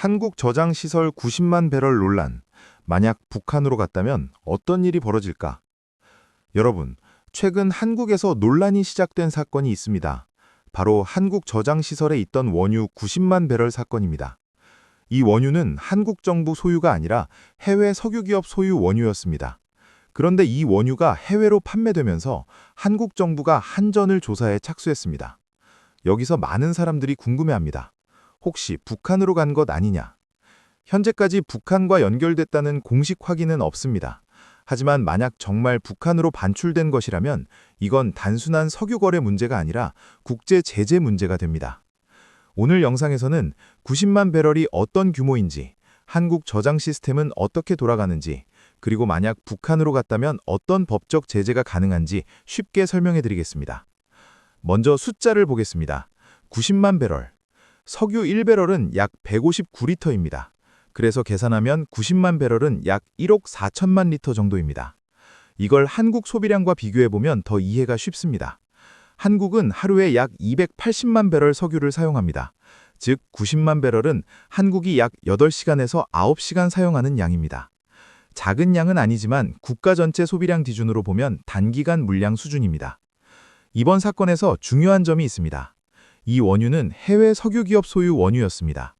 한국 저장시설 90만 배럴 논란. 만약 북한으로 갔다면 어떤 일이 벌어질까? 여러분, 최근 한국에서 논란이 시작된 사건이 있습니다. 바로 한국 저장시설에 있던 원유 90만 배럴 사건입니다. 이 원유는 한국 정부 소유가 아니라 해외 석유기업 소유 원유였습니다. 그런데 이 원유가 해외로 판매되면서 한국 정부가 한전을 조사에 착수했습니다. 여기서 많은 사람들이 궁금해합니다. 혹시 북한으로 간 것 아니냐? 현재까지 북한과 연결됐다는 공식 확인은 없습니다. 하지만 만약 정말 북한으로 반출된 것이라면 이건 단순한 석유 거래 문제가 아니라 국제 제재 문제가 됩니다. 오늘 영상에서는 90만 배럴이 어떤 규모인지, 한국 저장 시스템은 어떻게 돌아가는지, 그리고 만약 북한으로 갔다면 어떤 법적 제재가 가능한지 쉽게 설명해 드리겠습니다. 먼저 숫자를 보겠습니다. 90만 배럴. 석유 1배럴은 약 159리터입니다. 그래서 계산하면 90만 배럴은 약 1억 4천만 리터 정도입니다. 이걸 한국 소비량과 비교해보면 더 이해가 쉽습니다. 한국은 하루에 약 280만 배럴 석유를 사용합니다. 즉 90만 배럴은 한국이 약 8시간에서 9시간 사용하는 양입니다. 작은 양은 아니지만 국가 전체 소비량 기준으로 보면 단기간 물량 수준입니다. 이번 사건에서 중요한 점이 있습니다. 이 원유는 해외 석유기업 소유 원유였습니다.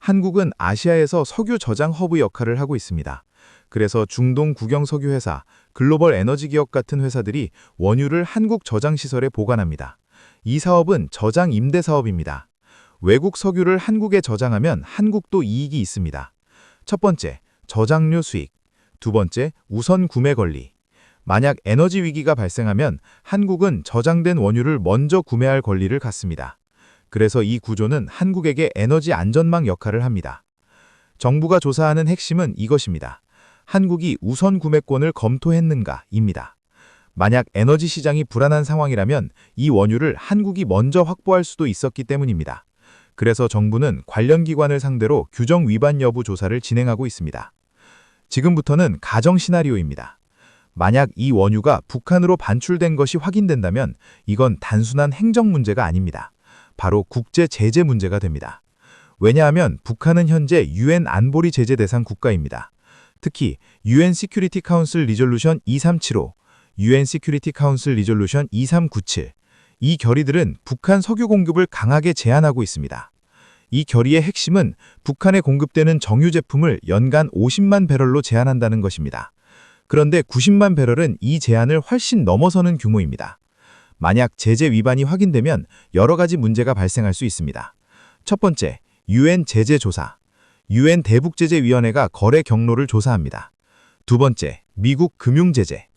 한국은 아시아에서 석유 저장 허브 역할을 하고 있습니다. 그래서 중동 국영 석유 회사, 글로벌 에너지 기업 같은 회사들이 원유를 한국 저장시설에 보관합니다. 이 사업은 저장 임대 사업입니다. 외국 석유를 한국에 저장하면 한국도 이익이 있습니다. 첫 번째, 저장료 수익. 두 번째, 우선 구매 권리. 만약 에너지 위기가 발생하면 한국은 저장된 원유를 먼저 구매할 권리를 갖습니다. 그래서 이 구조는 한국에게 에너지 안전망 역할을 합니다. 정부가 조사하는 핵심은 이것입니다. 한국이 우선 구매권을 검토했는가입니다. 만약 에너지 시장이 불안한 상황이라면 이 원유를 한국이 먼저 확보할 수도 있었기 때문입니다. 그래서 정부는 관련 기관을 상대로 규정 위반 여부 조사를 진행하고 있습니다. 지금부터는 가정 시나리오입니다. 만약 이 원유가 북한으로 반출된 것이 확인된다면 이건 단순한 행정 문제가 아닙니다. 바로 국제 제재 문제가 됩니다. 왜냐하면 북한은 현재 UN 안보리 제재 대상 국가입니다. 특히 UN Security Council Resolution 2375, UN Security Council Resolution 2397, 이 결의들은 북한 석유 공급을 강하게 제한하고 있습니다. 이 결의의 핵심은 북한에 공급되는 정유 제품을 연간 50만 배럴로 제한한다는 것입니다. 그런데 90만 배럴은 이 제한을 훨씬 넘어서는 규모입니다. 만약 제재 위반이 확인되면 여러 가지 문제가 발생할 수 있습니다. 첫 번째, UN 제재 조사. UN 대북제재위원회가 거래 경로를 조사합니다. 두 번째, 미국 금융 제재.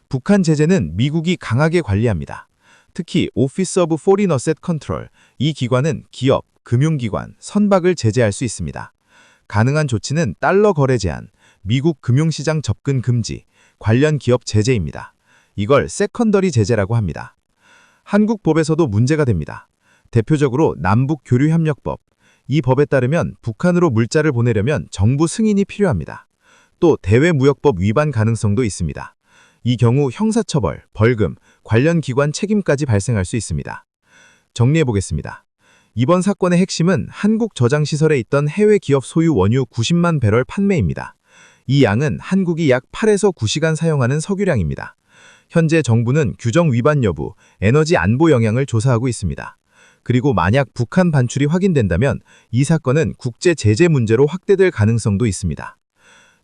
북한 제재는 미국이 강하게 관리합니다. 특히 Office of Foreign Asset Control, 이 기관은 기업, 금융기관, 선박을 제재할 수 있습니다. 가능한 조치는 달러 거래 제한, 미국 금융시장 접근 금지, 관련 기업 제재입니다. 이걸 세컨더리 제재라고 합니다. 한국 법에서도 문제가 됩니다. 대표적으로 남북교류협력법. 이 법에 따르면 북한으로 물자를 보내려면 정부 승인이 필요합니다. 또 대외무역법 위반 가능성도 있습니다. 이 경우 형사처벌, 벌금, 관련 기관 책임까지 발생할 수 있습니다. 정리해보겠습니다. 이번 사건의 핵심은 한국 저장시설에 있던 해외 기업 소유 원유 90만 배럴 판매입니다. 이 양은 한국이 약 8에서 9시간 사용하는 석유량입니다. 현재 정부는 규정 위반 여부, 에너지 안보 영향을 조사하고 있습니다. 그리고 만약 북한 반출이 확인된다면 이 사건은 국제 제재 문제로 확대될 가능성도 있습니다.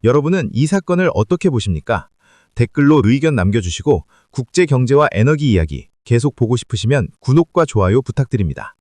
여러분은 이 사건을 어떻게 보십니까? 댓글로 의견 남겨주시고 국제 경제와 에너지 이야기 계속 보고 싶으시면 구독과 좋아요 부탁드립니다.